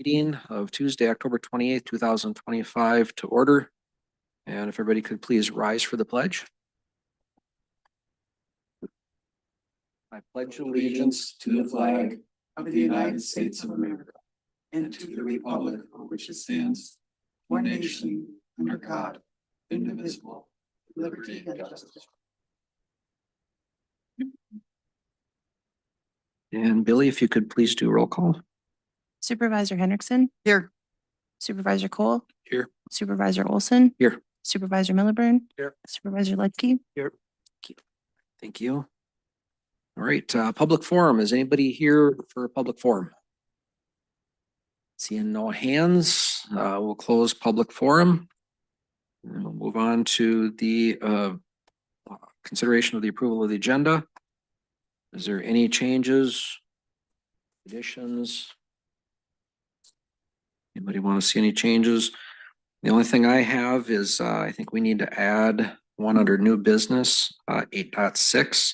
Meeting of Tuesday, October 28th, 2025 to order. And if everybody could please rise for the pledge. I pledge Allegiance to the flag of the United States of America and to the republic for which it stands, one nation, under God, indivisible, with liberty and justice. And Billy, if you could please do roll call. Supervisor Hendrickson. Here. Supervisor Cole. Here. Supervisor Olson. Here. Supervisor Milliburn. Here. Supervisor Ledke. Here. Thank you. All right, public forum. Is anybody here for a public forum? Seeing no hands, we'll close public forum. And we'll move on to the consideration of the approval of the agenda. Is there any changes, additions? Anybody want to see any changes? The only thing I have is I think we need to add one under new business, 8.6.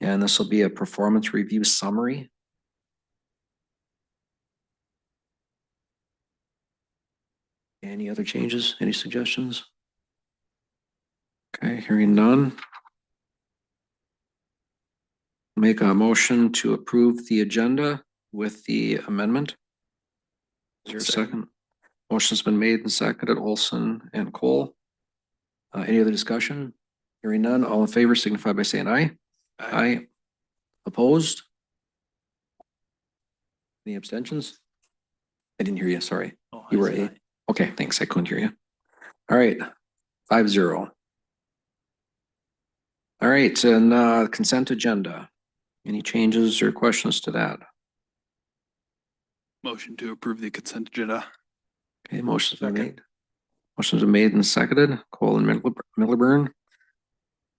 And this will be a performance review summary. Any other changes? Any suggestions? Okay, hearing none. Make a motion to approve the agenda with the amendment. Is there a second? Motion's been made and seconded, Olson and Cole. Any other discussion? Hearing none, all in favor signify by saying aye. Aye. Opposed? Any abstentions? I didn't hear you, sorry. Oh, You were a, okay, thanks, I couldn't hear you. All right, 5-0. All right, and consent agenda. Any changes or questions to that? Motion to approve the consent agenda. Okay, motion's been Second. made. Motion's been made and seconded, Cole and Milliburn.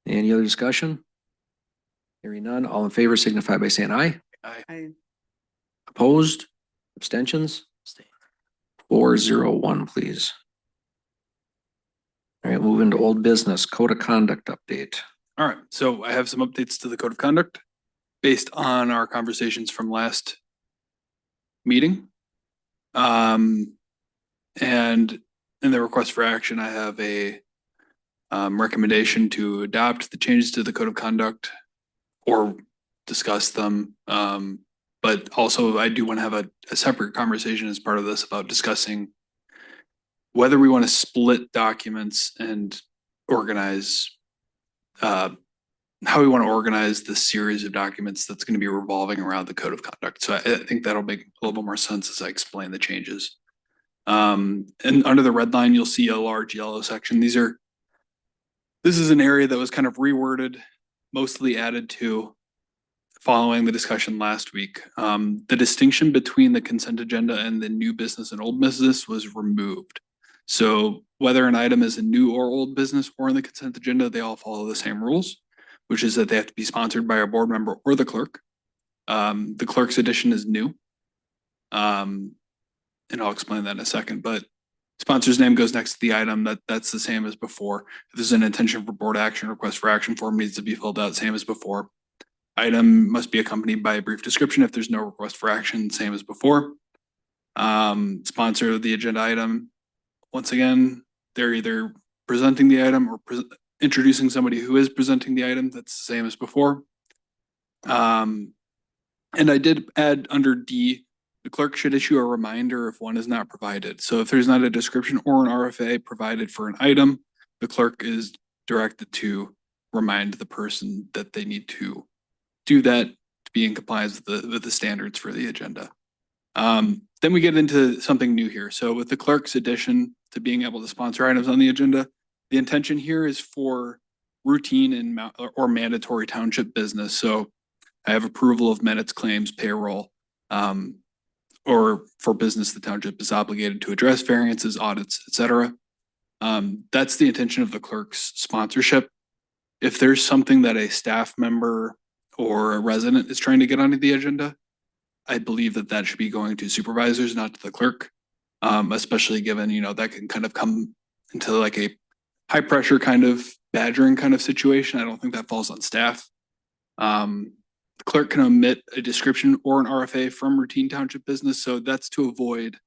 Any other discussion? Hearing none, all in favor signify by saying aye. Aye. Opposed? Abstentions? 4-0-1, please. All right, moving to old business, code of conduct update. All right, so I have some updates to the code of conduct based on our conversations from last meeting. And in the request for action, I have a recommendation to adopt the changes to the code of conduct or discuss them. But also I do want to have a separate conversation as part of this about discussing whether we want to split documents and organize how we want to organize the series of documents that's going to be revolving around the code of conduct. So I think that'll make a little bit more sense as I explain the changes. And under the red line, you'll see a large yellow section. This is an area that was kind of reworded, mostly added to following the discussion last week. The distinction between the consent agenda and the new business and old business was removed. So whether an item is a new or old business or in the consent agenda, they all follow the same rules, which is that they have to be sponsored by a board member or the clerk. The clerk's edition is new. And I'll explain that in a second, but sponsor's name goes next to the item. That's the same as before. If there's an intention for board action, request for action form needs to be filled out, same as before. Item must be accompanied by a brief description. If there's no request for action, same as before. Sponsor of the agenda item. Once again, they're either presenting the item or introducing somebody who is presenting the item. That's the same as before. And I did add under D, the clerk should issue a reminder if one is not provided. So if there's not a description or an RFA provided for an item, the clerk is directed to remind the person that they need to do that to be in compliance with the standards for the agenda. Then we get into something new here. So with the clerk's addition to being able to sponsor items on the agenda, the intention here is for routine and or mandatory township business. So I have approval of minutes, claims, payroll, or for business the township is obligated to address, variances, audits, etc. That's the intention of the clerk's sponsorship. If there's something that a staff member or a resident is trying to get onto the agenda, I believe that should be going to supervisors, not to the clerk, especially given, that can kind of come into like a high pressure kind of badgering kind of situation. I don't think that falls on staff. The clerk can omit a description or an RFA from routine township business. So that's to avoid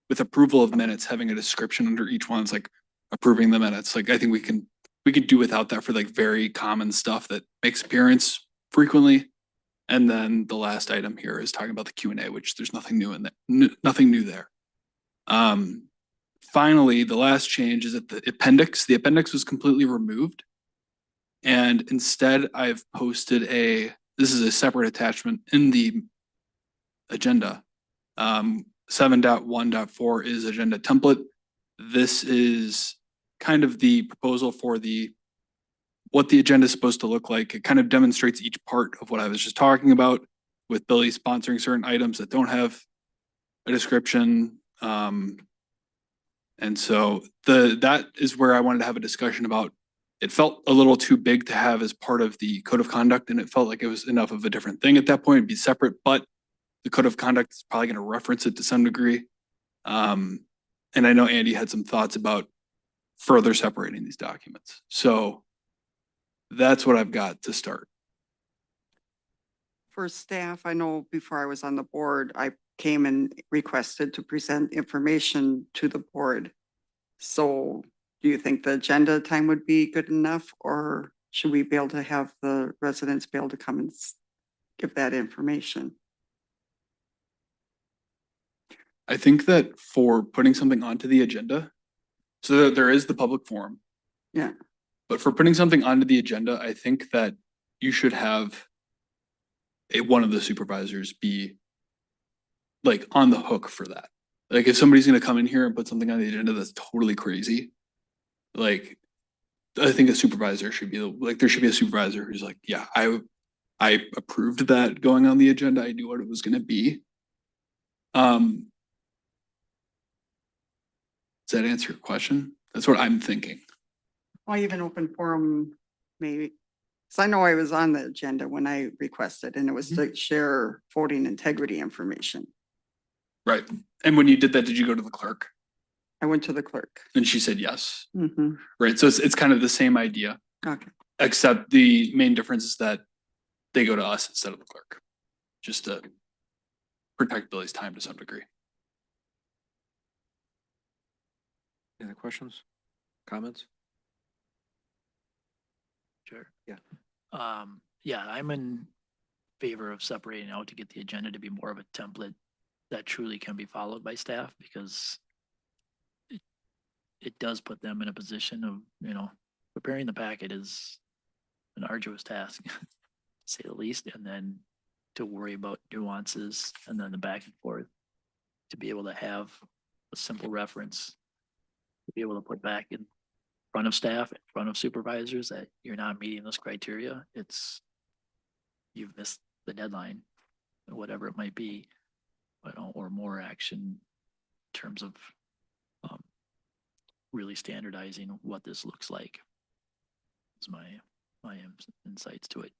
with approval of minutes, having a description under each one, it's like approving the minutes. Like, I think we could do without that for like very common stuff that makes appearance frequently. And then the last item here is talking about the Q&A, which there's nothing new in that, nothing new there. Finally, the last change is that the appendix was completely removed. And instead I've posted this is a separate attachment in the agenda. 7.1.4 is agenda template. This is kind of the proposal for what the agenda is supposed to look like. It kind of demonstrates each part of what I was just talking about, with Billy sponsoring certain items that don't have a description. And so that is where I wanted to have a discussion about. It felt a little too big to have as part of the code of conduct, and it felt like it was enough of a different thing at that point, it'd be separate, but the code of conduct is probably going to reference it to some degree. And I know Andy had some thoughts about further separating these documents. So that's what I've got to start. For staff, I know before I was on the board, I came and requested to present information to the board. So do you think the agenda time would be good enough, or should we be able to have the residents be able to come and give that information? I think that for putting something onto the agenda, so that there is the public forum. Yeah. But for putting something onto the agenda, I think that you should have one of the supervisors be like on the hook for that. Like, if somebody's gonna come in here and put something on the agenda that's totally crazy, like, I think a supervisor should be like, there should be a supervisor who's like, yeah, I approved that going on the agenda. I knew what it was gonna be. Does that answer your question? That's what I'm thinking. Well, even open forum, maybe. So I know I was on the agenda when I requested, and it was to share voting integrity information. Right. And when you did that, did you go to the clerk? I went to the clerk. And she said yes. Mm-hmm. Right. So it's kind of the same idea, Okay. except the main difference is that they go to us instead of the clerk, just to protect Billy's time to some degree. Any other questions? Comments? Sure. Yeah. Yeah, I'm in favor of separating out to get the agenda to be more of a template that truly can be followed by staff, because it does put them in a position of, preparing the packet is an arduous task, to say the least, and then to worry about nuances and then the back and forth, to be able to have a simple reference, to be able to put back in front of staff, in front of supervisors that you're not meeting this criteria, you've missed the deadline, or whatever it might be, or more action in terms of really standardizing what this looks like. Is my insights to it.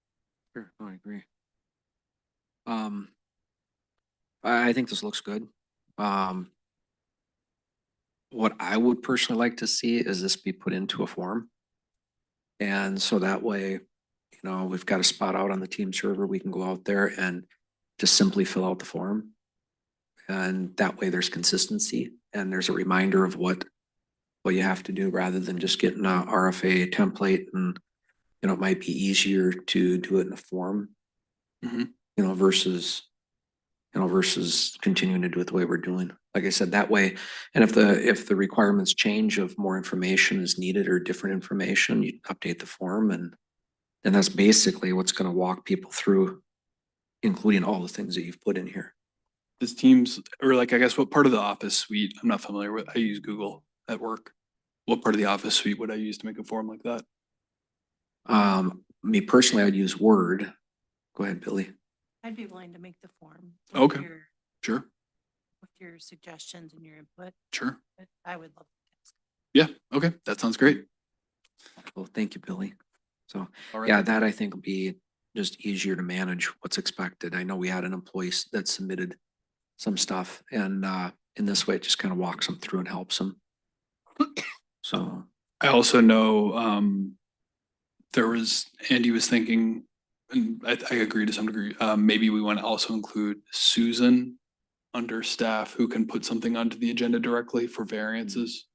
Sure, I agree. I think this looks good. What I would personally like to see is this be put into a form. And so that way, we've got a spot out on the team server. We can go out there and just simply fill out the form. And that way there's consistency and there's a reminder of what you have to do, rather than just getting a RFA template. And, it might be easier to do it in a form, versus continuing to do it the way we're doing. Like I said, that way, and if the requirements change of more information is needed or different information, you update the form, and that's basically what's going to walk people through, including all the things that you've put in here. Does Teams, or like, I guess, what part of the Office suite, I'm not familiar with, I use Google at work. What part of the Office suite would I use to make a form like that? Me personally, I'd use Word. Go ahead, Billy. I'd be willing to make the form. Okay. Sure, With your suggestions and your input, sure. but I would love to. Yeah, okay, that sounds great. Well, thank you, Billy. So, All right. yeah, that I think will be just easier to manage what's expected. I know we had an employee that submitted some stuff, and in this way, it just kind of walks them through and helps them. So I also know Andy was thinking, and I agree to some degree, maybe we want to also include Susan under staff who can put something onto the agenda directly for variances.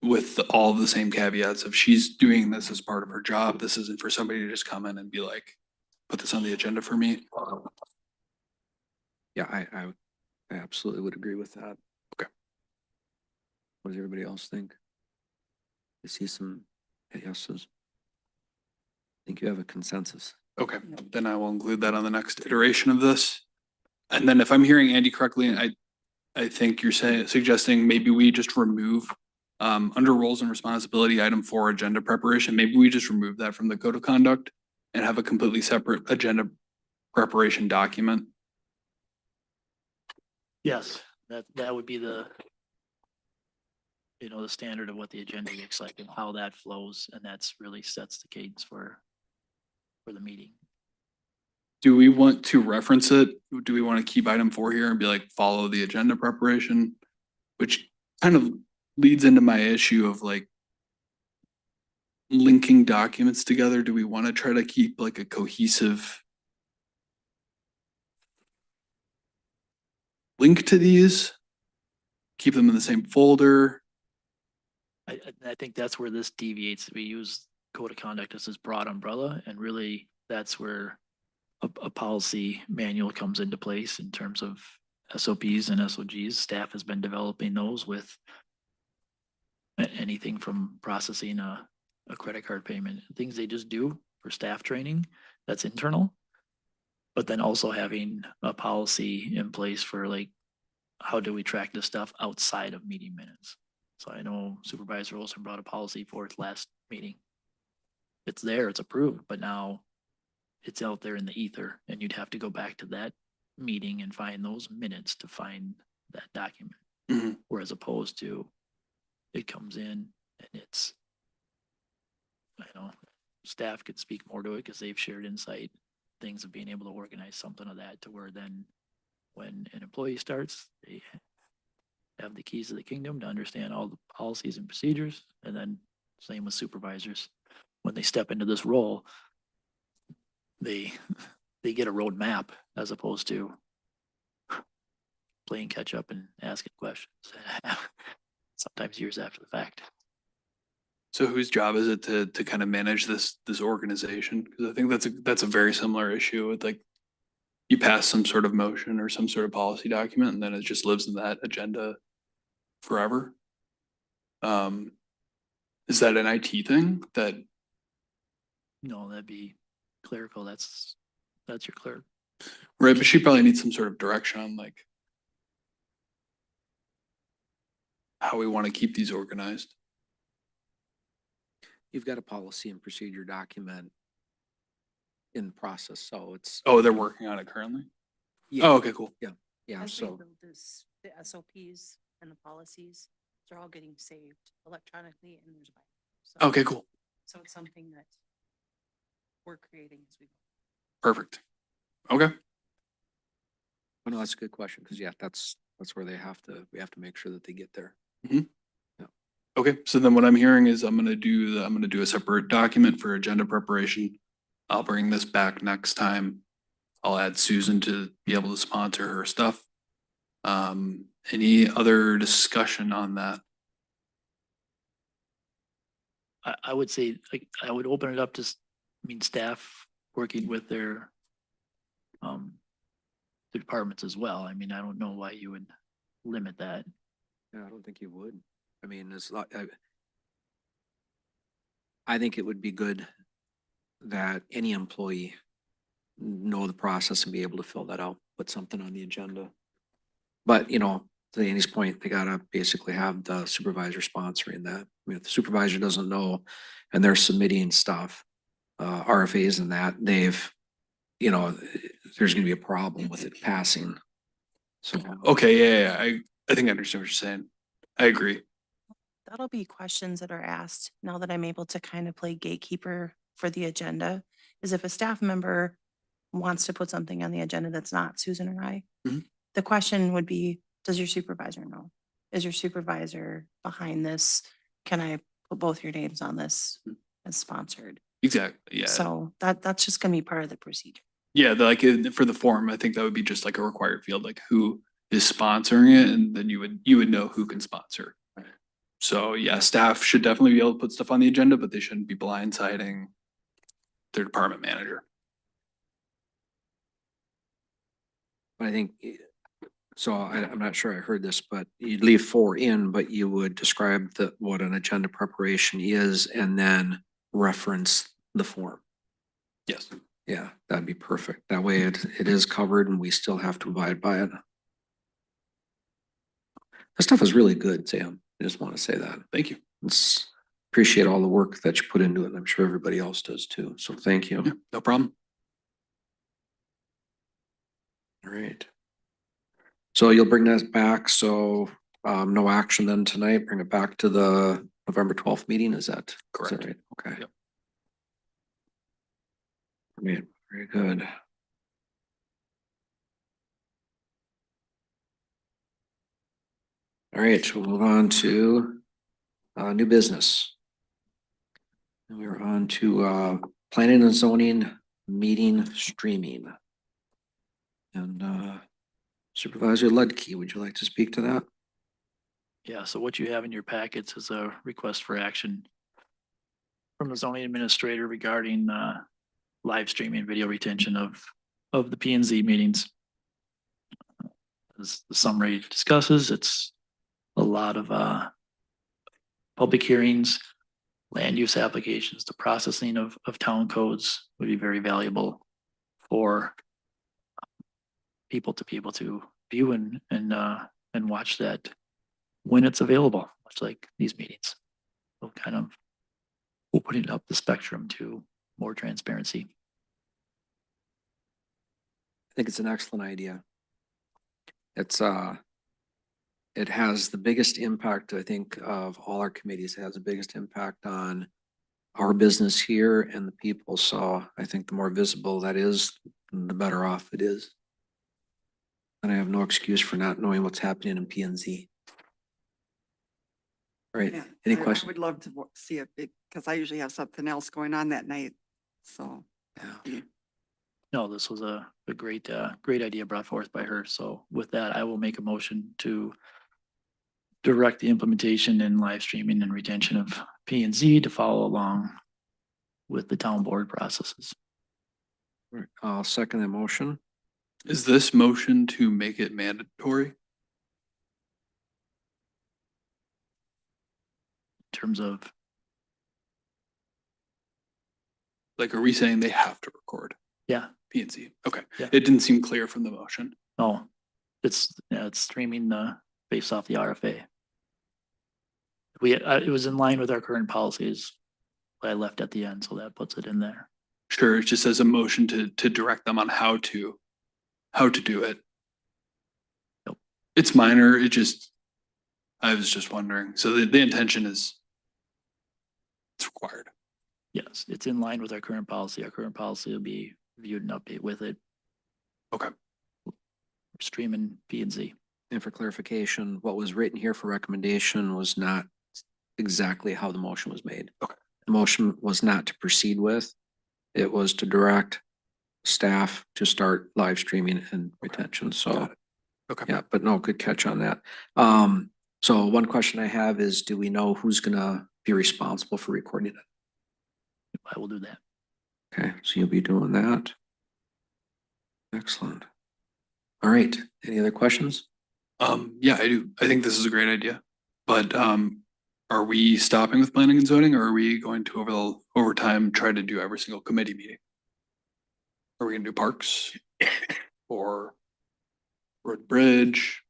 With all the same caveats of she's doing this as part of her job. This isn't for somebody to just come in and be like, put this on the agenda for me. Yeah, I absolutely would agree with that. Okay. What does everybody else think? I see some yeses. I think you have a consensus. Okay, then I will include that on the next iteration of this. And then if I'm hearing Andy correctly, I think you're suggesting maybe we just remove under roles and responsibility, item 4, agenda preparation, maybe we just remove that from the code of conduct and have a completely separate agenda preparation document. Yes, that would be the, you know, the standard of what the agenda looks like and how that flows, and that's really sets the cadence for the meeting. Do we want to reference it? Do we want to keep item 4 here and be like, follow the agenda preparation? Which kind of leads into my issue of like linking documents together. Do we want to try to keep like a cohesive link to these? Keep them in the same folder? I think that's where this deviates. We use code of conduct as this broad umbrella, and really that's where a policy manual comes into place in terms of SOPs and SOGs. Staff has been developing those with anything from processing a credit card payment, things they just do for staff training, that's internal. But then also having a policy in place for like, how do we track this stuff outside of meeting minutes? So I know Supervisor Olson brought a policy forth last meeting. It's there, it's approved, but now it's out there in the ether, and you'd have to go back to that meeting and find those minutes to find that document. Mhm. Whereas opposed to, it comes in and it's, I know, staff could speak more to it because they've shared insight, things of being able to organize something of that to where then when an employee starts, they have the keys of the kingdom to understand all the policies and procedures. And then same with supervisors. When they step into this role, they get a roadmap as opposed to playing catch up and asking questions. Sometimes years after the fact. So whose job is it to kind of manage this organization? Because I think that's a very similar issue with like, you pass some sort of motion or some sort of policy document, and then it just lives in that agenda forever. Is that an IT thing that? No, that'd be clerical. That's your clerk. Right, but she probably needs some sort of direction on like how we want to keep these organized. You've got a policy and procedure document in process, so it's. Oh, they're working on it currently? Yeah, Oh, okay, cool. yeah, As we so, build this, the SOPs and the policies, they're all getting saved electronically and there's. So- Okay, cool. So it's something that we're creating as we go. Perfect. Okay. oh, no, that's a good question, because yeah, that's where we have to make sure that they get there. Okay, so then what I'm hearing is I'm gonna do a separate document for agenda preparation. I'll bring this back next time. I'll add Susan to be able to sponsor her stuff. Any other discussion on that? I would say, like, I would open it up to, staff working with their the departments as well. I mean, I don't know why you would limit that. Yeah, I don't think you would. I mean, I think it would be good that any employee know the process and be able to fill that out, put something on the agenda. But, you know, to Andy's point, they gotta basically have the supervisor sponsoring that. I mean, if the supervisor doesn't know and they're submitting stuff, RFAs and that, you know, there's gonna be a problem with it passing. So. Okay, yeah, I think I understand what you're saying. I agree. That'll be questions that are asked now that I'm able to kind of play gatekeeper for the agenda. Is if a staff member wants to put something on the agenda that's not Susan or I, Mhm. the question would be, does your supervisor know? Is your supervisor behind this? Can I put both your names on this as sponsored? Exactly, yeah. So that's just gonna be part of the procedure. Yeah, for the form, I think that would be just like a required field, like who is sponsoring it, and then you would know who can sponsor. So yeah, staff should definitely be able to put stuff on the agenda, but they shouldn't be blindsiding their department manager. I think, so I'm not sure I heard this, but you'd leave 4 in, but you would describe what an agenda preparation is and then reference the form. Yes. Yeah, that'd be perfect. That way it is covered and we still have to abide by it. That stuff is really good, Sam. I just want to say that. Thank you. It's appreciate all the work that you put into it. And I'm sure everybody else does too. So thank you. Yeah, no problem. All right. So you'll bring that back. So no action then tonight. Bring it back to the November 12th meeting. Is that Correct. right? Okay. Yep. Great. Very good. All right, we'll move on to new business. And we're on to planning and zoning meeting streaming. And Supervisor Ledke, would you like to speak to that? Yeah, so what you have in your packets is a request for action from the zoning administrator regarding live streaming video retention of the P and Z meetings. As the summary discusses, it's a lot of public hearings, land use applications, the processing of town codes would be very valuable for people to be able to view and watch that when it's available, much like these meetings. So kind of opening up the spectrum to more transparency. I think it's an excellent idea. It has the biggest impact, I think, of all our committees. It has the biggest impact on our business here and the people. So I think the more visible that is, the better off it is. And I have no excuse for not knowing what's happening in P and Z. All right, Yeah, any I questions? would love to see it because I usually have something else going on that night. So, Yeah. No, this was a great, great idea brought forth by her. So with that, I will make a motion to direct the implementation and live streaming and retention of P and Z to follow along with the town board processes. All right, I'll second the motion. Is this motion to make it mandatory? In terms of, Like, are we saying they have to record yeah, P and Z? Okay. Yeah. It didn't seem clear from the motion. no, it's streaming based off the RFA. It was in line with our current policies. But I left at the end, so that puts it in there. Sure, it just says a motion to direct them on how to do it. Nope. It's minor, I was just wondering. So the intention is it's required. Yes, it's in line with our current policy. Our current policy will be viewed and update with it. Okay. Streaming P and Z. And for clarification, what was written here for recommendation was not exactly how the motion was made. Okay. The motion was not to proceed with. It was to direct staff to start live streaming and retention. So, Got it. Okay. yeah, but no, good catch on that. So one question I have is, do we know who's gonna be responsible for recording it? I will do that. Okay, so you'll be doing that. Excellent. All right, any other questions? Yeah, I do. I think this is a great idea. But are we stopping with planning and zoning, or are we going to over time try to do every single committee meeting? Are we gonna do parks or road and bridge?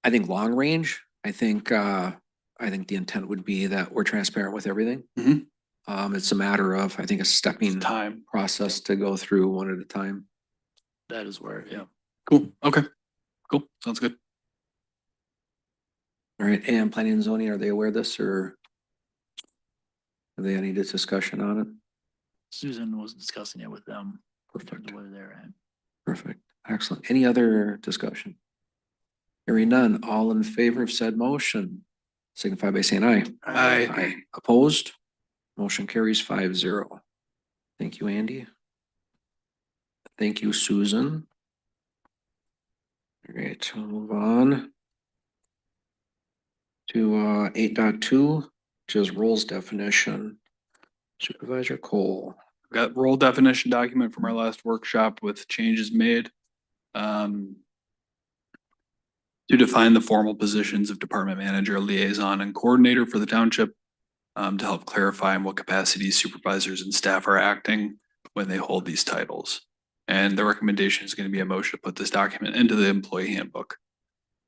I think long range, I think the intent would be that we're transparent with everything. Mhm. It's a matter of, I think, a stepping Time. process to go through one at a time. That is where, yeah. Cool. Okay. Cool. Sounds good. All right, and planning and zoning, are they aware of this or have they any discussion on it? Susan was discussing it with them. In terms Perfect, of where they're at. perfect, excellent. Any other discussion? Hearing none, all in favor of said motion, signify by saying aye. Aye. Opposed? Motion carries 5-0. Thank you, Andy. Thank you, Susan. All right, we'll move on to 8.2, which is roles definition. Supervisor Cole. Got role definition document from our last workshop with changes made. To define the formal positions of department manager, liaison, and coordinator for the township. To help clarify in what capacities supervisors and staff are acting when they hold these titles. And the recommendation is going to be a motion to put this document into the employee handbook.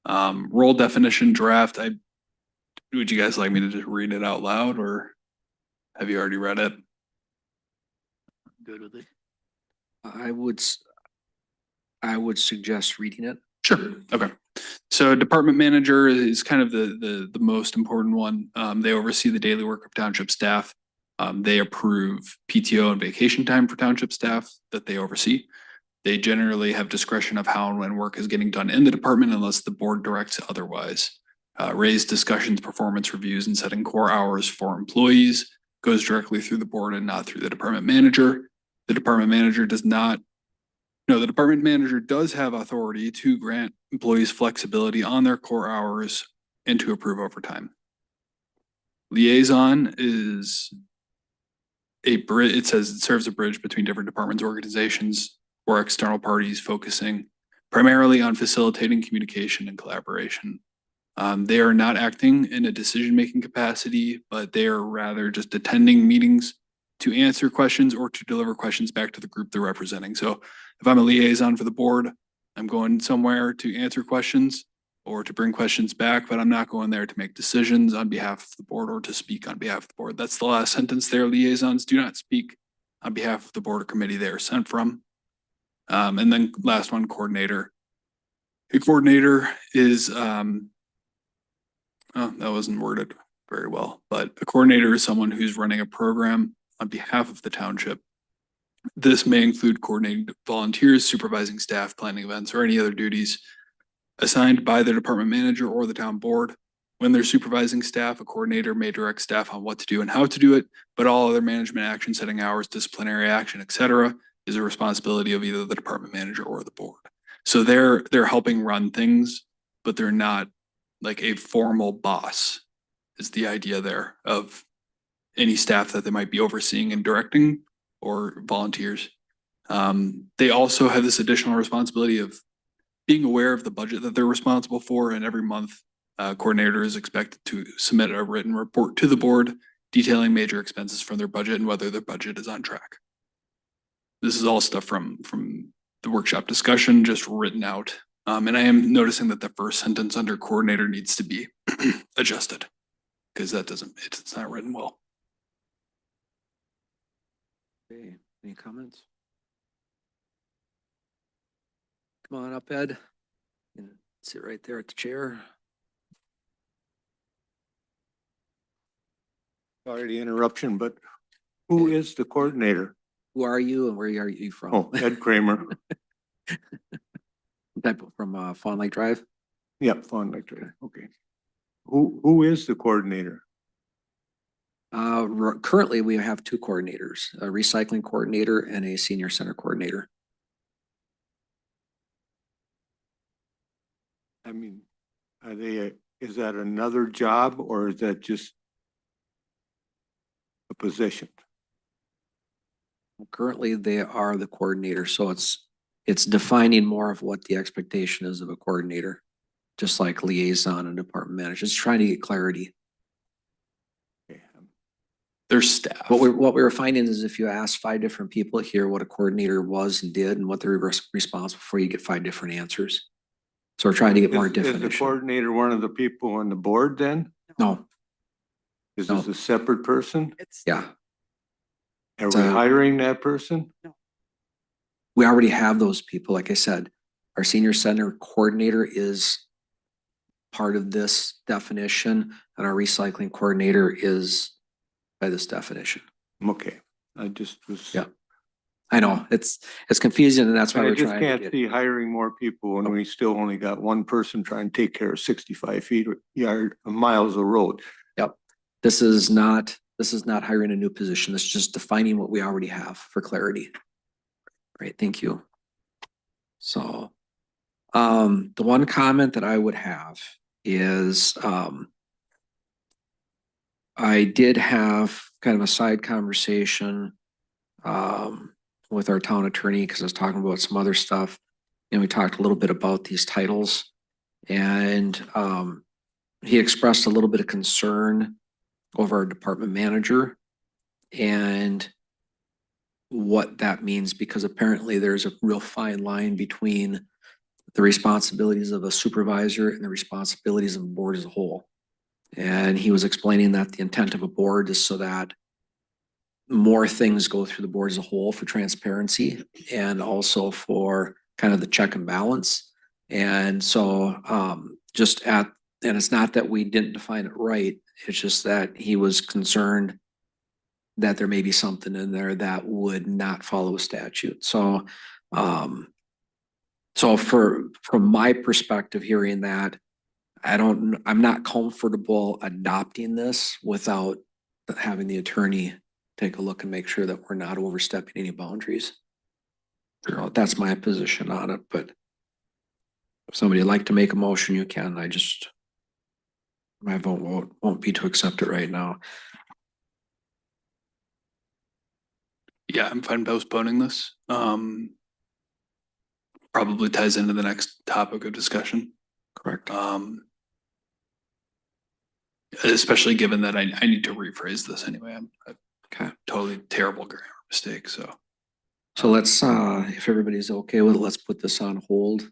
Role definition draft, would you guys like me to just read it out loud, or have you already read it? Good with it. I would suggest reading it. Sure. Okay. So department manager is kind of the most important one. They oversee the daily work of township staff. They approve PTO and vacation time for township staff that they oversee. They generally have discretion of how and when work is getting done in the department unless the board directs otherwise. Raise discussions, performance reviews, and setting core hours for employees goes directly through the board and not through the department manager. The department manager does not. No, the department manager does have authority to grant employees flexibility on their core hours and to approve overtime. Liaison is a bridge. It says it serves a bridge between different departments, organizations, or external parties, focusing primarily on facilitating communication and collaboration. They are not acting in a decision-making capacity, but they are rather just attending meetings to answer questions or to deliver questions back to the group they're representing. So if I'm a liaison for the board, I'm going somewhere to answer questions or to bring questions back, but I'm not going there to make decisions on behalf of the board or to speak on behalf of the board. That's the last sentence there. Liaisons do not speak on behalf of the board or committee they are sent from. And then last one, coordinator. A coordinator is, that wasn't worded very well, but a coordinator is someone who's running a program on behalf of the township. This may include coordinating volunteers, supervising staff, planning events, or any other duties assigned by the department manager or the town board. When they're supervising staff, a coordinator may direct staff on what to do and how to do it, but all other management action, setting hours, disciplinary action, etc., is a responsibility of either the department manager or the board. So they're helping run things, but they're not like a formal boss, is the idea there of any staff that they might be overseeing and directing or volunteers. They also have this additional responsibility of being aware of the budget that they're responsible for, and every month, coordinator is expected to submit a written report to the board detailing major expenses from their budget and whether their budget is on track. This is all stuff from the workshop discussion, just written out. And I am noticing that the first sentence under coordinator needs to be adjusted because it's not written well. Okay, any comments? Come on up, Ed. And sit right there at the chair. Sorry the interruption, but who is the coordinator? Who are you and where are you from? Oh, Ed Kramer. From Fawn Lake Drive? Yep, Fond Lake Drive. Okay. Who is the coordinator? Currently, we have two coordinators, a recycling coordinator and a senior center coordinator. I mean, are they, is that another job or is that just a position? Currently, they are the coordinator, so it's defining more of what the expectation is of a coordinator, just like liaison and department manager. It's trying to get clarity. Okay. Their staff. What we were finding is if you ask 5 different people here what a coordinator was and did and what they're responsible for, you get 5 different answers. So we're trying to get more Is the definition. coordinator one of the people on the board then? No, Is No. this a separate person? It's. yeah, Are we So- hiring that person? we already have those people. Like I said, our senior center coordinator is part of this definition and our recycling coordinator is by this definition. Okay, I just was. Yeah. I know it's confusing and that's why I we're just trying to can't get. see hiring more people when we still only got one person trying to take care of 65 feet or miles of road. This is not hiring a new position. This is just defining what we already have for clarity. Right, thank you. So, the one comment that I would have is, I did have kind of a side conversation, with our town attorney, because I was talking about some other stuff. And we talked a little bit about these titles. And, he expressed a little bit of concern over our department manager and what that means, because apparently there's a real fine line between the responsibilities of a supervisor and the responsibilities of a board as a whole. And he was explaining that the intent of a board is so that more things go through the board as a whole for transparency and also for kind of the check and balance. And so, and it's not that we didn't define it right, it's just that he was concerned that there may be something in there that would not follow a statute. So, from my perspective, hearing that, I'm not comfortable adopting this without having the attorney take a look and make sure that we're not overstepping any boundaries. That's my position on it, but if somebody would like to make a motion, you can. My vote won't be to accept it right now. Yeah, I'm fine postponing this. Probably ties into the next topic of discussion. Correct. Especially given that I need to rephrase this anyway. I'm a Okay. totally terrible grammar mistake, so. So let's, if everybody's okay with it, let's put this on hold.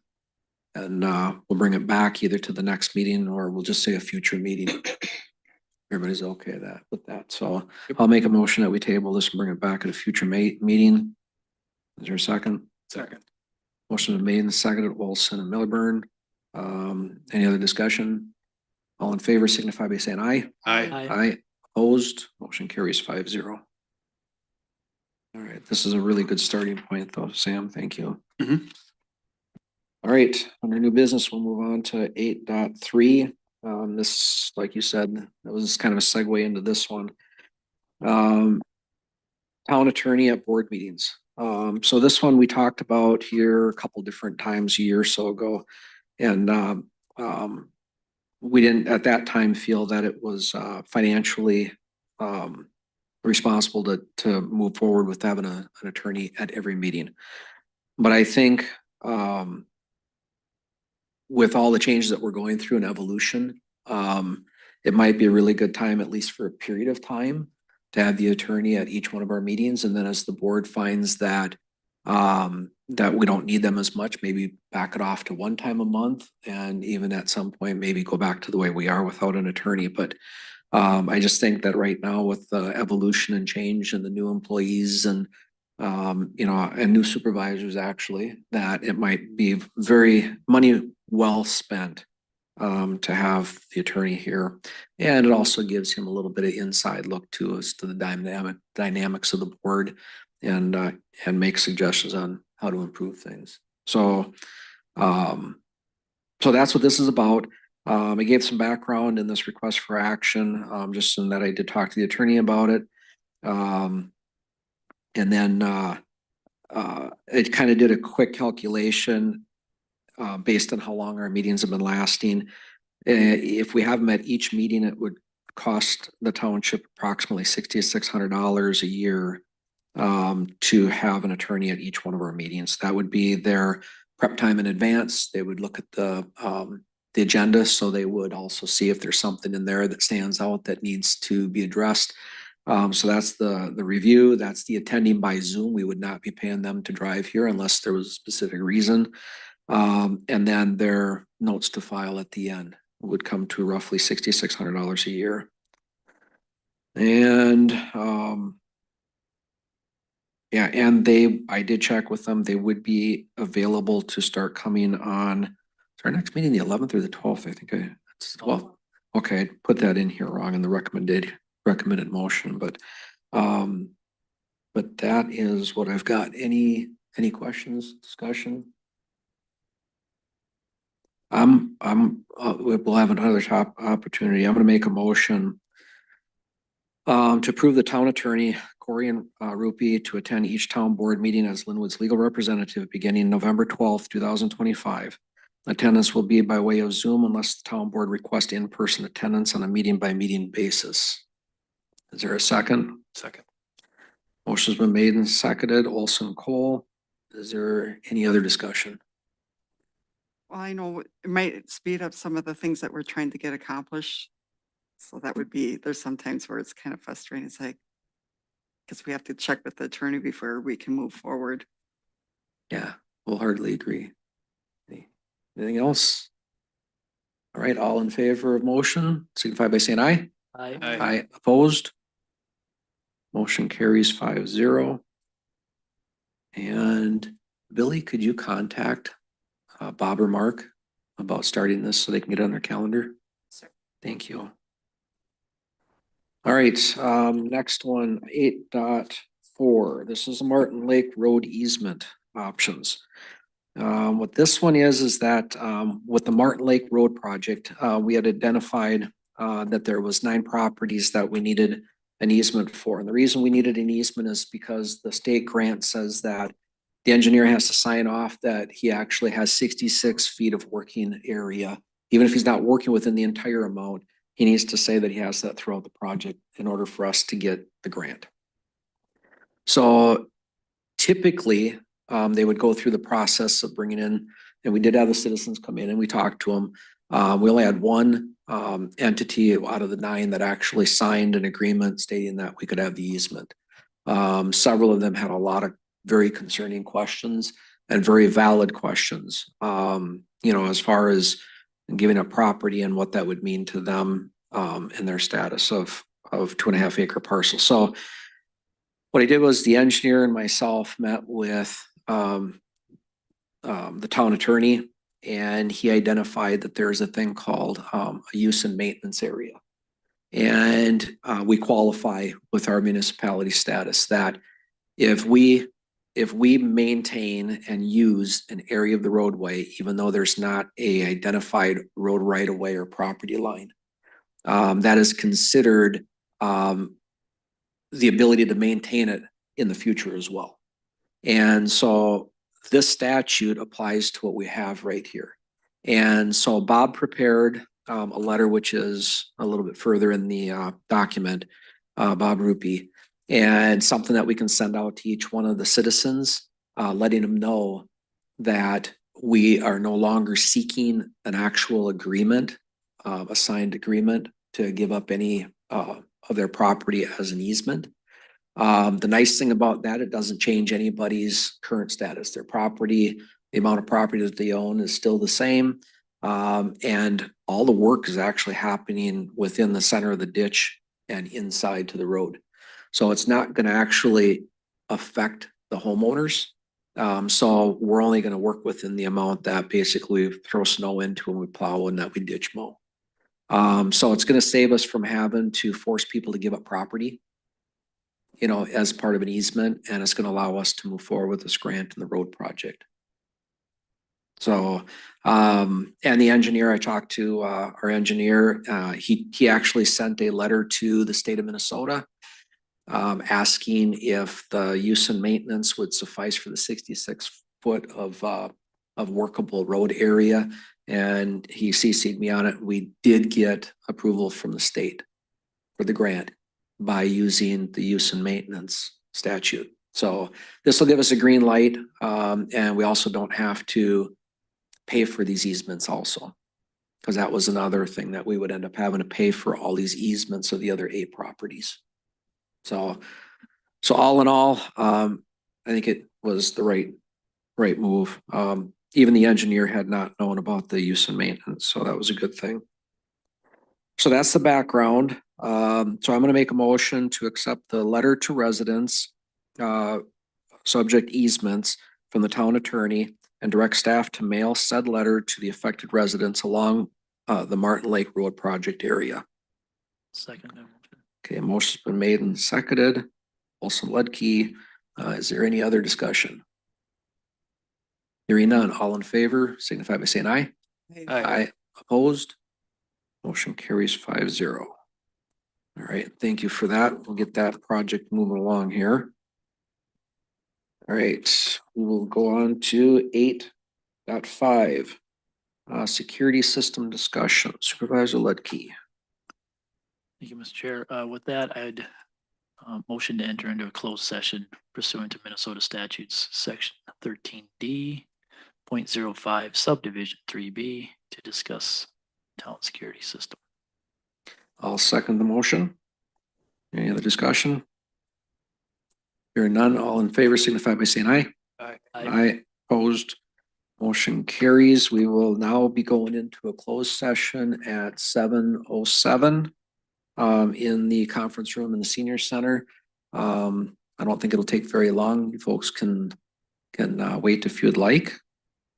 And we'll bring it back either to the next meeting or we'll just say a future meeting. Everybody's okay with that. So I'll make a motion that we table this and bring it back at a future meeting. Is there a second? Second. Motion was made and seconded, Olson and Milburn. Any other discussion? All in favor signify by saying aye. Aye. Aye. Opposed, motion carries 5-0. All right, this is a really good starting point though, Sam. Thank you. Mhm. All right, under new business, we'll move on to 8.3. This, like you said, that was kind of a segue into this one. Town attorney at board meetings. So this one we talked about here a couple different times a year or so ago. And we didn't at that time feel that it was financially responsible to move forward with having an attorney at every meeting. But I think with all the changes that we're going through in evolution, it might be a really good time, at least for a period of time, to have the attorney at each one of our meetings. And then as the board finds that that we don't need them as much, maybe back it off to one time a month, and even at some point, maybe go back to the way we are without an attorney. But I just think that right now with the evolution and change and the new employees and and new supervisors, actually, that it might be very money well spent to have the attorney here. And it also gives him a little bit of inside look to us to the dynamics of the board and make suggestions on how to improve things. So that's what this is about. I gave some background in this request for action, just in that I did talk to the attorney about it. And then it kind of did a quick calculation based on how long our meetings have been lasting. If we have them at each meeting, it would cost the township approximately $6,600 a year to have an attorney at each one of our meetings. That would be their prep time in advance. They would look at the agenda, so they would also see if there's something in there that stands out that needs to be addressed. So that's the review. That's the attending by Zoom. We would not be paying them to drive here unless there was a specific reason. And then their notes to file at the end would come to roughly $6,600 a year. And yeah, and I did check with them. They would be available to start coming on our next meeting, the 11th or the 12th. I think it's 12th. Okay, put that in here wrong in the recommended motion, but that is what I've got. Any questions, discussion? We'll have another opportunity. I'm going to make a motion to approve the town attorney, Corey and Rupi to attend each town board meeting as Linwood's legal representative beginning November 12th, 2025. Attendance will be by way of Zoom unless the town board requests in-person attendance on a meeting-by-meeting basis. Is there a second? Second. Motion's been made and seconded. Olson, Cole. Is there any other discussion? Well, I know it might speed up some of the things that we're trying to get accomplished. So that would be, there's some times where it's kind of frustrating. It's like, because we have to check with the attorney before we can move forward. Yeah, wholeheartedly agree. Anything else? All right, all in favor of motion, signify by saying aye. I, Aye, opposed. Motion carries 5-0. And Billy, could you contact Bob or Mark about starting this so they can get it on their calendar? Sir. Thank you. All right, next one, 8.4. This is a Martin Lake Road easement options. What this one is that with the Martin Lake Road project, we had identified that there was 9 properties that we needed an easement for. And the reason we needed an easement is because the state grant says that the engineer has to sign off that he actually has 66 feet of working area. Even if he's not working within the entire amount, he needs to say that he has that throughout the project in order for us to get the grant. So typically, they would go through the process of bringing in, and we did have the citizens come in and we talked to them. We only had one entity out of the 9 that actually signed an agreement stating that we could have the easement. Several of them had a lot of very concerning questions and very valid questions. As far as giving up property and what that would mean to them in their status of 2.5 acre parcel. So what I did was the engineer and myself met with the town attorney, and he identified that there's a thing called a use and maintenance area. And we qualify with our municipality status that if we maintain and use an area of the roadway, even though there's not a identified road right of way or property line, that is considered the ability to maintain it in the future as well. And so this statute applies to what we have right here. And so Bob prepared a letter, which is a little bit further in the document, Bob Rupi, and something that we can send out to each one of the citizens, letting them know that we are no longer seeking an actual agreement, a signed agreement to give up any of their property as an easement. The nice thing about that, it doesn't change anybody's current status. Their property, the amount of property that they own is still the same. And all the work is actually happening within the center of the ditch and inside to the road. So it's not going to actually affect the homeowners. So we're only going to work within the amount that basically we throw snow into and we plow and that we ditch mow. So it's going to save us from having to force people to give up property, as part of an easement, and it's going to allow us to move forward with this grant and the road project. So, and the engineer, I talked to our engineer, he actually sent a letter to the state of Minnesota asking if the use and maintenance would suffice for the 66 foot of workable road area. And he CC'd me on it. We did get approval from the state for the grant by using the use and maintenance statute. So this will give us a green light. And we also don't have to pay for these easements also, because that was another thing that we would end up having to pay for all these easements of the other 8 properties. So all in all, I think it was the right move. Even the engineer had not known about the use and maintenance, so that was a good thing. So that's the background. So I'm going to make a motion to accept the letter to residents, subject easements from the town attorney, and direct staff to mail said letter to the affected residents along the Martin Lake Road project area. second that motion. Okay, motion's been made and seconded. Olson Ledke, is there any other discussion? Hearing none, all in favor, signify by saying aye. Aye. Opposed? Motion carries 5-0. All right, thank you for that. We'll get that project moving along here. All right, we will go on to 8.5. Security system discussion. Supervisor Ledke. Thank you, Mr. Chair. With that, I'd motion to enter into a closed session pursuant to Minnesota statutes, section 13D.05 subdivision 3B to discuss town security system. I'll second the motion. Any other discussion? Hearing none, all in favor signify by saying aye. Aye, opposed. Motion carries. We will now be going into a closed session at 7:07 in the conference room in the senior center. I don't think it'll take very long. You folks can wait if you'd like.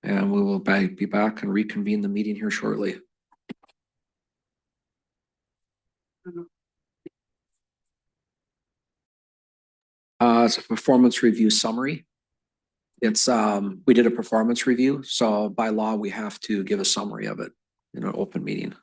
And we will be back and reconvene the meeting here shortly. It's a performance review summary. It's, we did a performance review, so by law, we have to give a summary of it in an open meeting.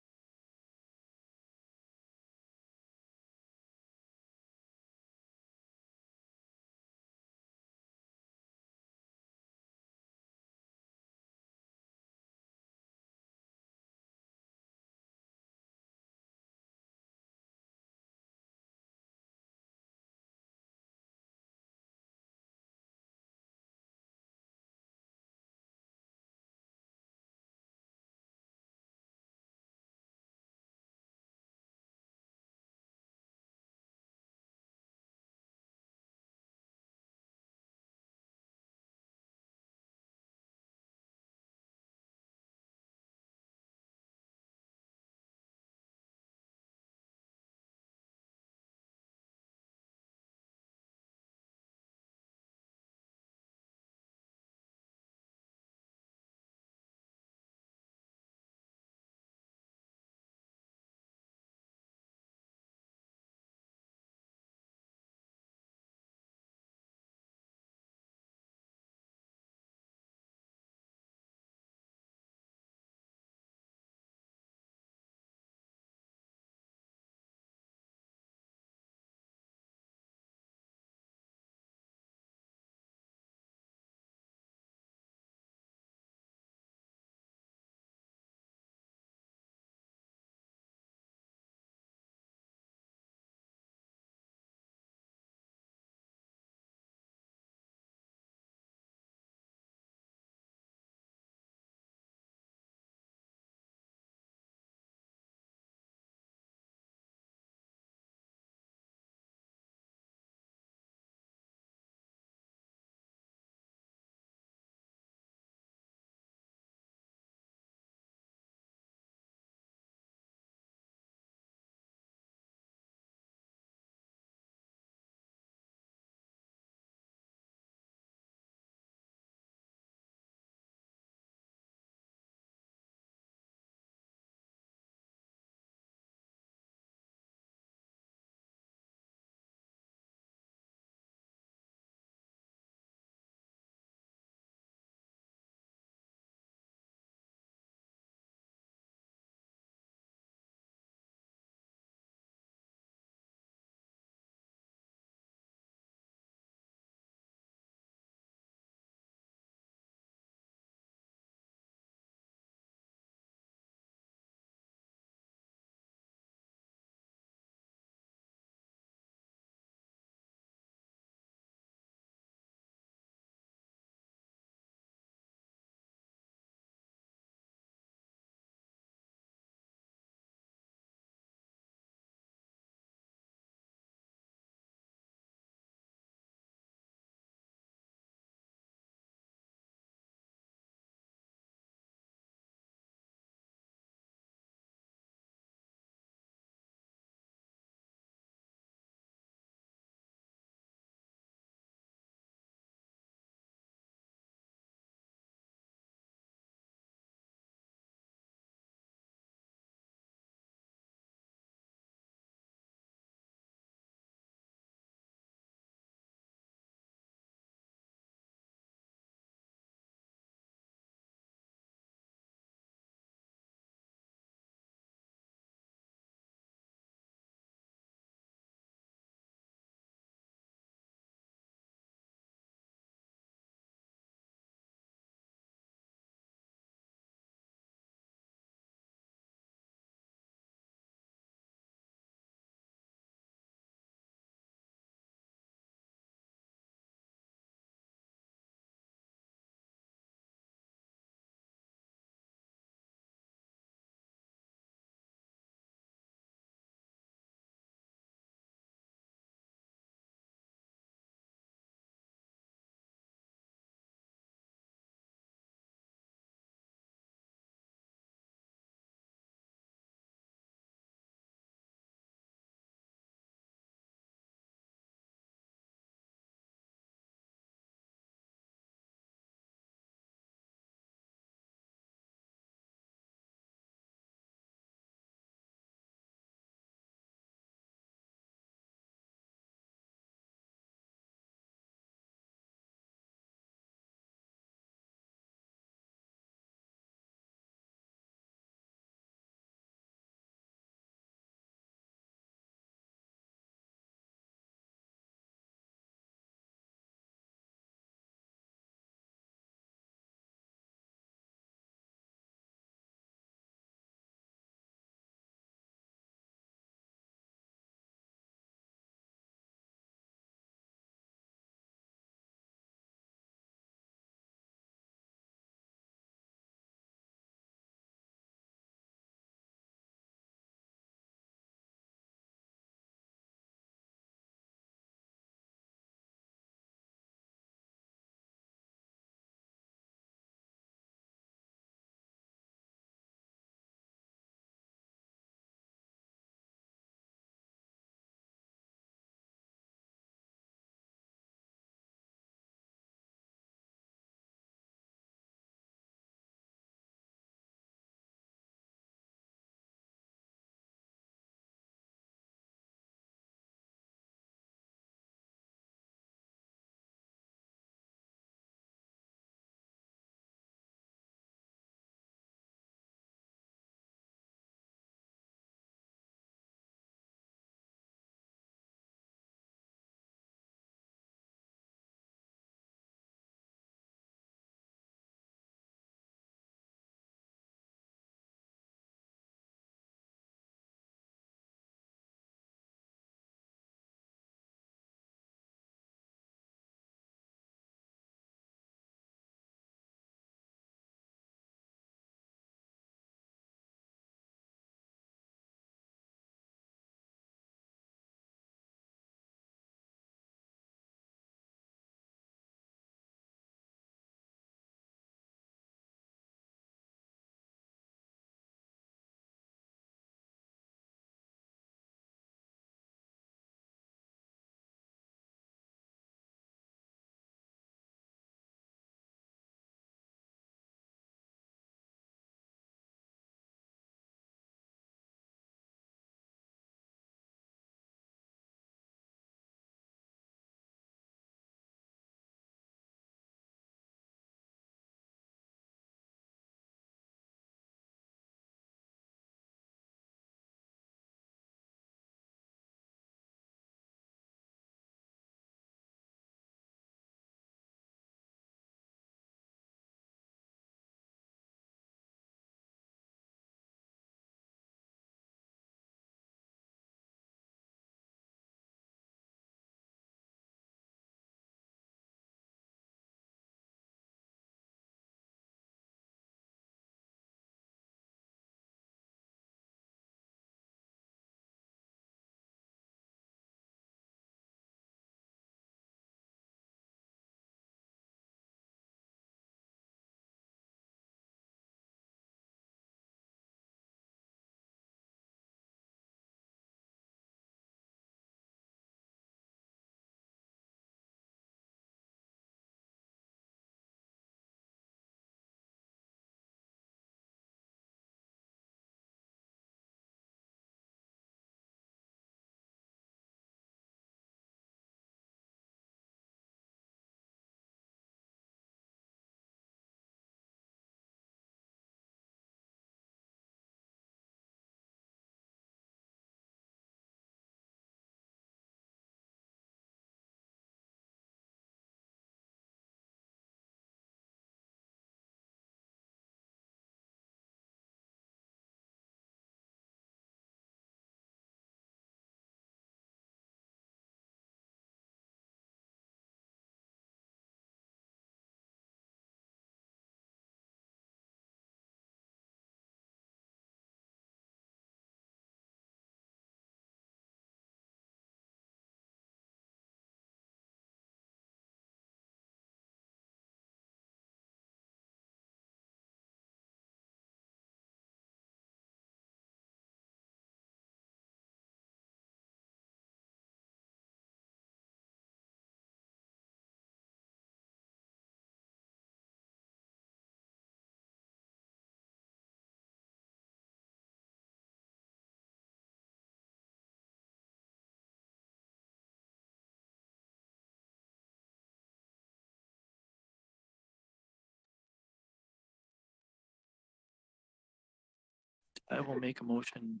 I will make a motion.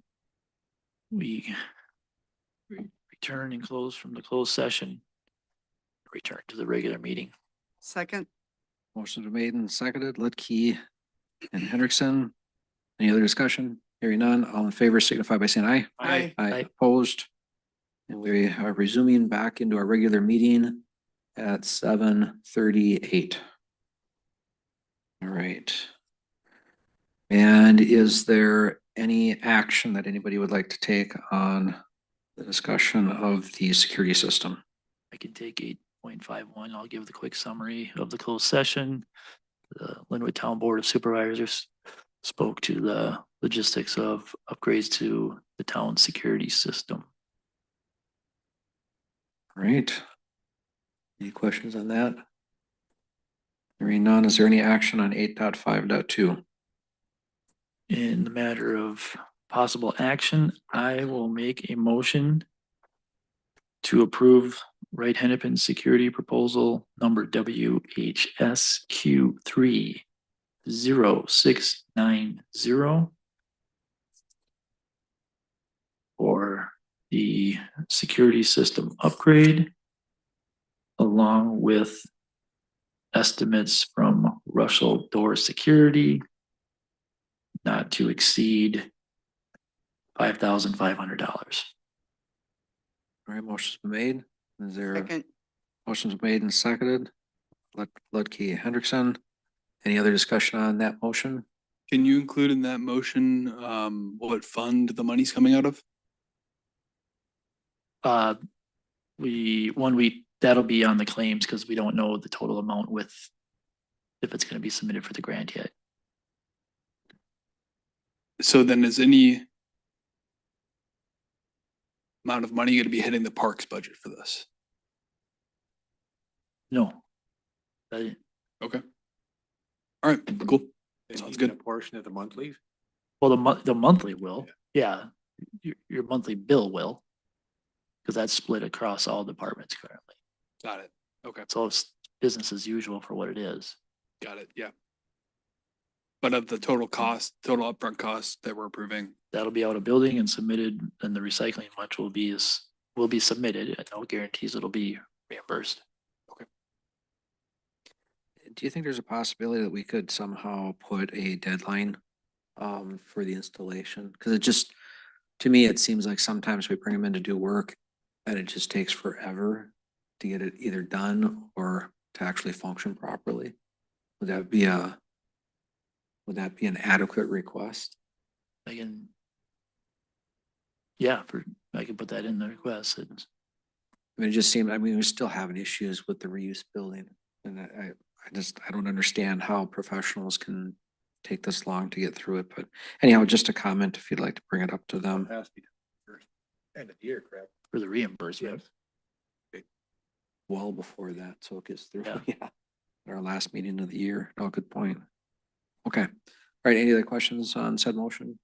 We return and close from the closed session. Return to the regular meeting. Second, Motion's been made and seconded. Lidkey and Hendrickson. Any other discussion? Hearing none, all in favor signify by saying aye. Aye. Aye. Opposed. And we are resuming back into our regular meeting at 7:38. All right. And is there any action that anybody would like to take on the discussion of the security system? I can take 8.51. I'll give the quick summary of the closed session. The Linwood Town Board of Supervisors spoke to the logistics of upgrades to the town's security system. All right. Any questions on that? Hearing none, is there any action on 8.5.2? In the matter of possible action, I will make a motion to approve Wright Hennepin Security Proposal number WHSQ 30690 for the security system upgrade, along with estimates from Russell Door Security not to exceed $5,500. All right, motion's been made. Is there, second, motion's made and seconded? Ludke Hendrickson. Any other discussion on that motion? Can you include in that motion, what fund the money's coming out of? That'll be on the claims because we don't know the total amount if it's gonna be submitted for the grant yet. So then is any amount of money gonna be hitting the parks budget for this? No. Uh, Okay. All right, cool. Sounds good. A portion of the monthlies? Well, the monthly will, yeah, your monthly bill will. Cause that's split across all departments currently. Got it. Okay, So it's business as usual for what it is. got it. Yeah. But of the total cost, total upfront cost that we're approving, That'll be out of building and submitted, and the recycling much will be submitted, and no guarantees it'll be reimbursed. Do you think there's a possibility that we could somehow put a deadline for the installation? Because it just, to me, it seems like sometimes we bring them in to do work and it just takes forever to get it either done or to actually function properly. Would that be an adequate request? I can put that in the request. I mean, it just seemed, I mean, we're still having issues with the reuse building. And I don't understand how professionals can take this long to get through it, but anyhow, just a comment if you'd like to bring it up to them. Has to be first end of the year, correct? For the reimbursement. Well before that, so it gets through, Yeah. yeah. Our last meeting of the year. Oh, good point. Okay. All right, any other questions on said motion?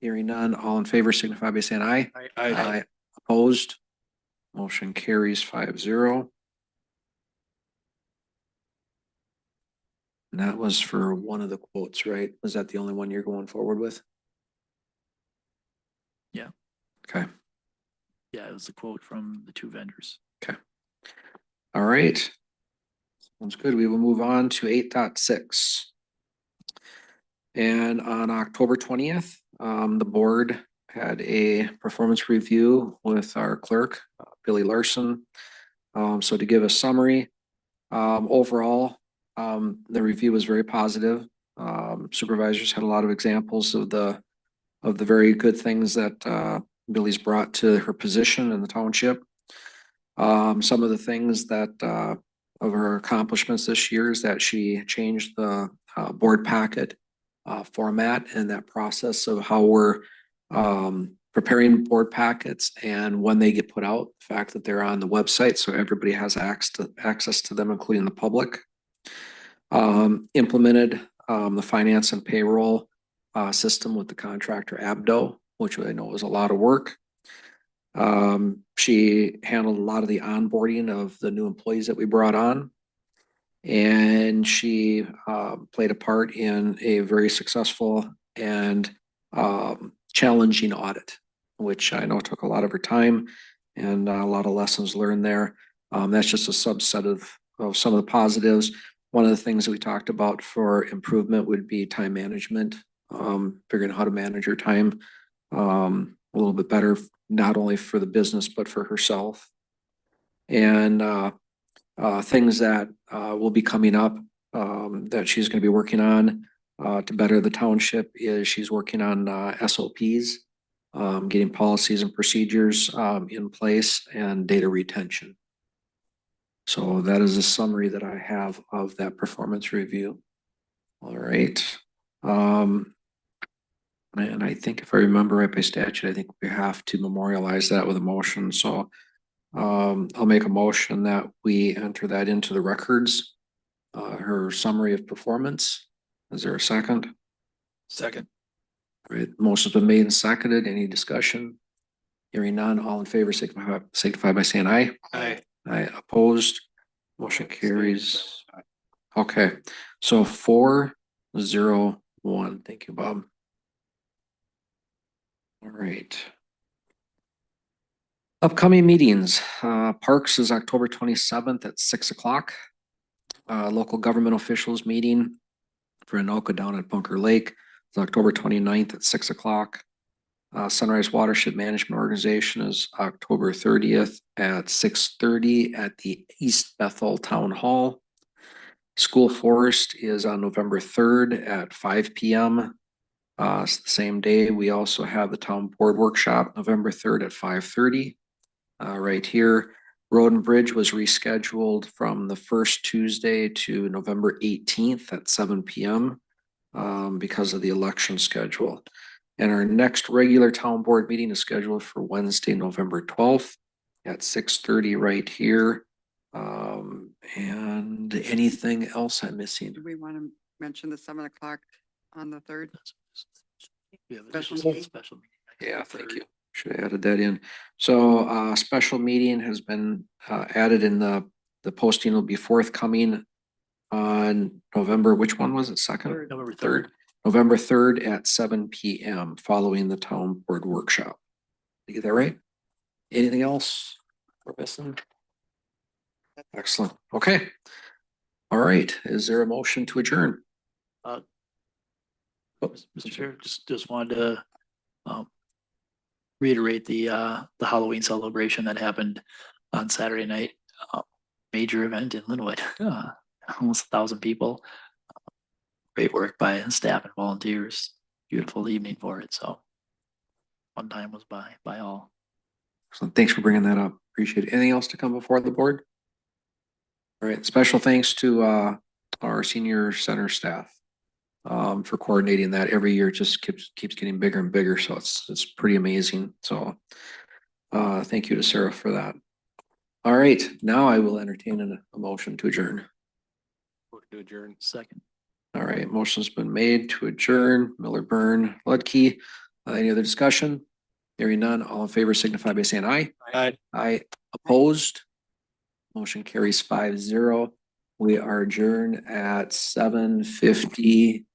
Hearing none, all in favor signify by saying aye. I, Opposed? Motion carries 5-0. And that was for one of the quotes, right? Was that the only one you're going forward with? Yeah. Okay, Yeah, it was the quote from the two vendors. all right. Sounds good. We will move on to 8.6. And on October 20th, the board had a performance review with our clerk, Billy Larson. So to give a summary, overall, the review was very positive. Supervisors had a lot of examples of the very good things that Billy's brought to her position in the township. Some of the things that of her accomplishments this year is that she changed the board packet format and that process of how we're preparing board packets and when they get put out, the fact that they're on the website so everybody has access to them, including the public. Implemented the finance and payroll system with the contractor Abdo, which I know was a lot of work. She handled a lot of the onboarding of the new employees that we brought on. And she played a part in a very successful and challenging audit, which I know took a lot of her time and a lot of lessons learned there. That's just a subset of some of the positives. One of the things that we talked about for improvement would be time management, figuring out how to manage her time a little bit better, not only for the business, but for herself. And things that will be coming up that she's going to be working on to better the township is she's working on SOPs, getting policies and procedures in place and data retention. So that is a summary that I have of that performance review. All right. And I think if I remember right by statute, I think we have to memorialize that with a motion. So I'll make a motion that we enter that into the records. Her summary of performance. Is there a second? Second. All right, motion's been made and seconded. Any discussion? Hearing none, all in favor signify by saying aye. Aye. Aye, opposed. Motion carries. Okay, so 4-0-1. Thank you, Bob. All right. Upcoming meetings, Parks is October 27th at 6 o'clock. Local government officials meeting for Anoka down at Bunker Lake is October 29th at 6 o'clock. Sunrise Watershed Management Organization is October 30th at 6:30 at the East Bethel Town Hall. School Forest is on November 3rd at 5 p.m. It's the same day. We also have the Town Board Workshop, November 3rd at 5:30. Right here, Road and Bridge was rescheduled from the first Tuesday to November 18th at 7 p.m. Because of the election schedule. And our next regular town board meeting is scheduled for Wednesday, November 12th at 6:30 right here. And anything else I'm missing? Do we want to mention the 7 o'clock on the 3rd? We have a Special special, meeting? special. Yeah, thank you. Should have added that in. So special meeting has been added in the posting will be forthcoming on November, which one was it? Second? November Third. 3rd. November 3rd at 7 p.m. following the town board workshop. Did you get that right? Anything else we're missing? Excellent. Okay. All right. Is there a motion to adjourn? Uh, Oh, Mr. Chair, just wanted to reiterate the Halloween celebration that happened on Saturday night. Major event in Linwood, almost 1,000 people. Great work by staff and volunteers. Beautiful evening for it. So one time was by all. Excellent. Thanks for bringing that up. Appreciate it. Anything else to come before the board? All right. Special thanks to our senior center staff for coordinating that every year. It just keeps getting bigger and bigger. So it's pretty amazing. So thank you to Sarah for that. All right. Now I will entertain a motion to adjourn. To adjourn. Second. All right. Motion's been made to adjourn. Miller, Byrne, Ludke. Any other discussion? Hearing none. All in favor signify by saying aye. Aye. Aye. Opposed? Motion carries 5-0. We are adjourned at 7:48.